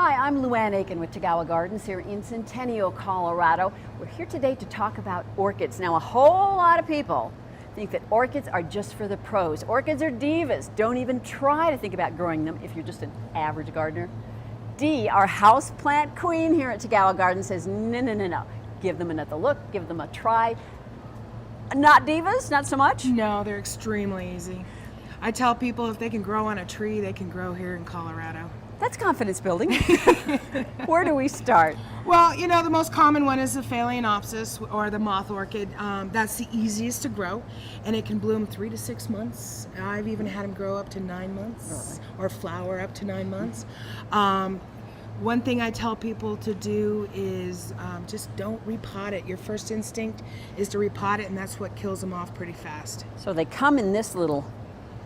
Hi, I'm Luan Akin with Tagawa Gardens here in Centennial, Colorado. We're here today to talk about orchids. Now, a whole lot of people think that orchids are just for the pros. Orchids are divas. Don't even try to think about growing them if you're just an average gardener. Dee, our house plant queen here at Tagawa Gardens, says no, no, no, no. Give them another look, give them a try. Not divas, not so much? No, they're extremely easy. I tell people if they can grow on a tree, they can grow here in Colorado. That's confidence building. Where do we start? Well, you know, the most common one is the Phalaenopsis or the moth orchid. That's the easiest to grow, and it can bloom 3 to 6 months. I've even had them grow up to 9 months, or flower up to 9 months. One thing I tell people to do is just don't repot it. Your first instinct is to repot it, and that's what kills them off pretty fast. So they come in this little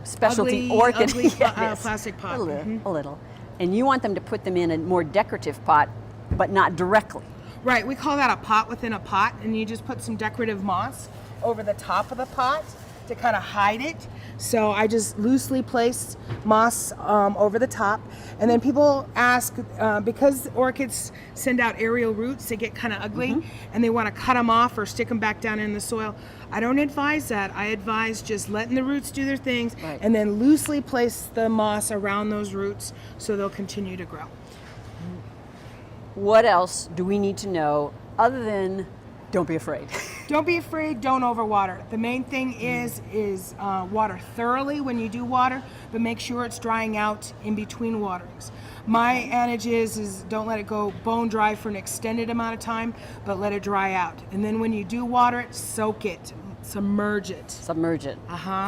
specialty orchid. Ugly plastic pot. A little. And you want them to put them in a more decorative pot, but not directly. Right, we call that a pot within a pot, and you just put some decorative moss over the top of the pot to kind of hide it. So I just loosely place moss over the top, and then people ask, because orchids send out aerial roots, they get kind of ugly, and they want to cut them off or stick them back down in the soil. I don't advise that. I advise just letting the roots do their things, and then loosely place the moss around those roots so they'll continue to grow. What else do we need to know other than don't be afraid? Don't be afraid, don't overwater. The main thing is water thoroughly when you do water, but make sure it's drying out in between waterings. My adage is don't let it go bone dry for an extended amount of time, but let it dry out. And then when you do water it, soak it, submerge it. Submerge it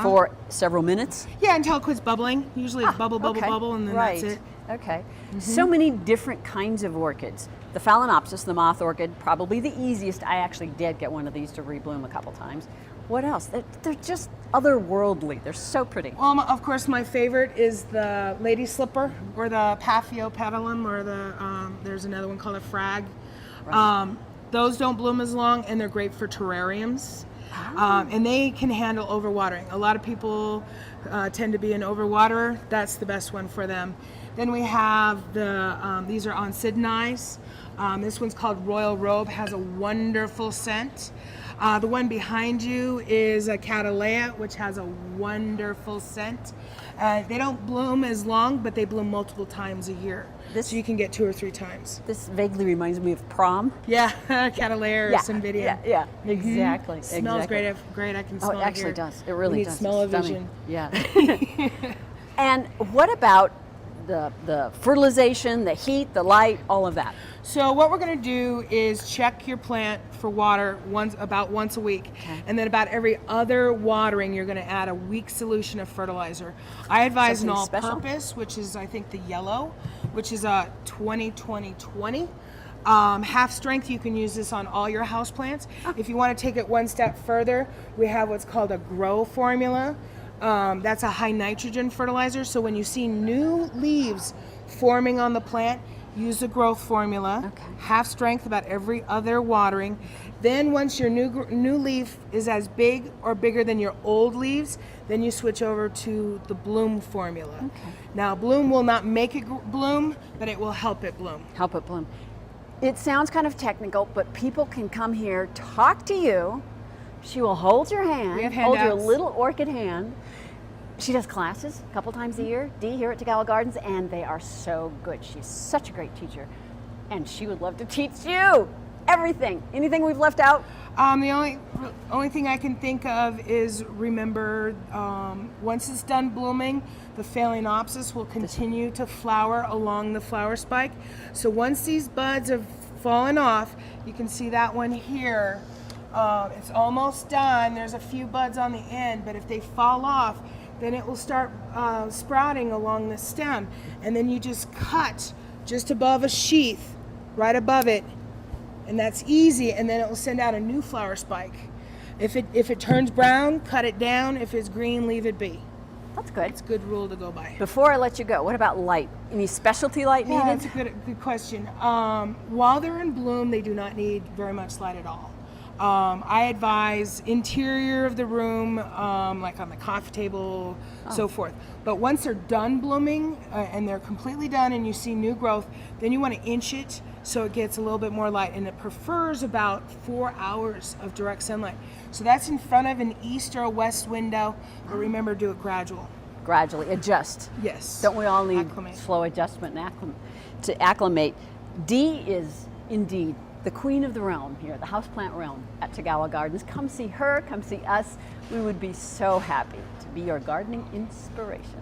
for several minutes? Yeah, until it quits bubbling. Usually it's bubble, bubble, and then that's it. Okay. So many different kinds of orchids. The Phalaenopsis, the moth orchid, probably the easiest. I actually did get one of these to rebloom a couple times. What else? They're just otherworldly. They're so pretty. Well, of course, my favorite is the lady slipper, or the Paphiopedilum, or there's another one called a frag. Right. Those don't bloom as long, and they're great for terrariums. And they can handle overwatering. A lot of people tend to be an overwaterer. That's the best one for them. Then we have these are Oncidinies. This one's called Royal Robe, has a wonderful scent. The one behind you is a Cattleya, which has a wonderful scent. They don't bloom as long, but they bloom multiple times a year. So you can get 2 or 3 times. This vaguely reminds me of prom. Yeah, Cattleya or Cynvidia. Yeah, exactly. Smells great. I can smell it. Oh, it actually does. It really does. Smell-o-vision. Yeah. And what about the fertilization, the heat, the light, all of that? So what we're going to do is check your plant for water about once a week. And then about every other watering, you're going to add a weak solution of fertilizer. I advise an all-purpose, which is, I think, the yellow, which is a 20-20-20. Half strength, you can use this on all your house plants. If you want to take it one step further, we have what's called a grow formula. That's a high nitrogen fertilizer, so when you see new leaves forming on the plant, use the growth formula, half strength about every other watering. Then once your new leaf is as big or bigger than your old leaves, then you switch over to the bloom formula. Now, bloom will not make it bloom, but it will help it bloom. Help it bloom. It sounds kind of technical, but people can come here, talk to you. She will hold your hand, hold your little orchid hand. She does classes a couple times a year, Dee, here at Tagawa Gardens, and they are so good. She's such a great teacher, and she would love to teach you everything. Anything we've left out? The only thing I can think of is remember, once it's done blooming, the Phalaenopsis will continue to flower along the flower spike. So once these buds have fallen off, you can see that one here. It's almost done. There's a few buds on the end, but if they fall off, then it will start sprouting along the stem. And then you just cut just above a sheath, right above it, and that's easy, and then it will send out a new flower spike. If it turns brown, cut it down. If it's green, leave it be. That's good. It's a good rule to go by. Before I let you go, what about light? Any specialty light needed? Yeah, that's a good question. While they're in bloom, they do not need very much light at all. I advise interior of the room, like on the coffee table, so forth. But once they're done blooming and they're completely done and you see new growth, then you want to inch it so it gets a little bit more light. And it prefers about 4 hours of direct sunlight. So that's in front of an east or a west window, but remember, do it gradual. Gradually adjust. Yes. Don't we all need Acclimate. slow adjustment and to acclimate? Dee is indeed the queen of the realm here, the houseplant realm at Tagawa Gardens. Come see her, come see us. We would be so happy to be your gardening inspiration.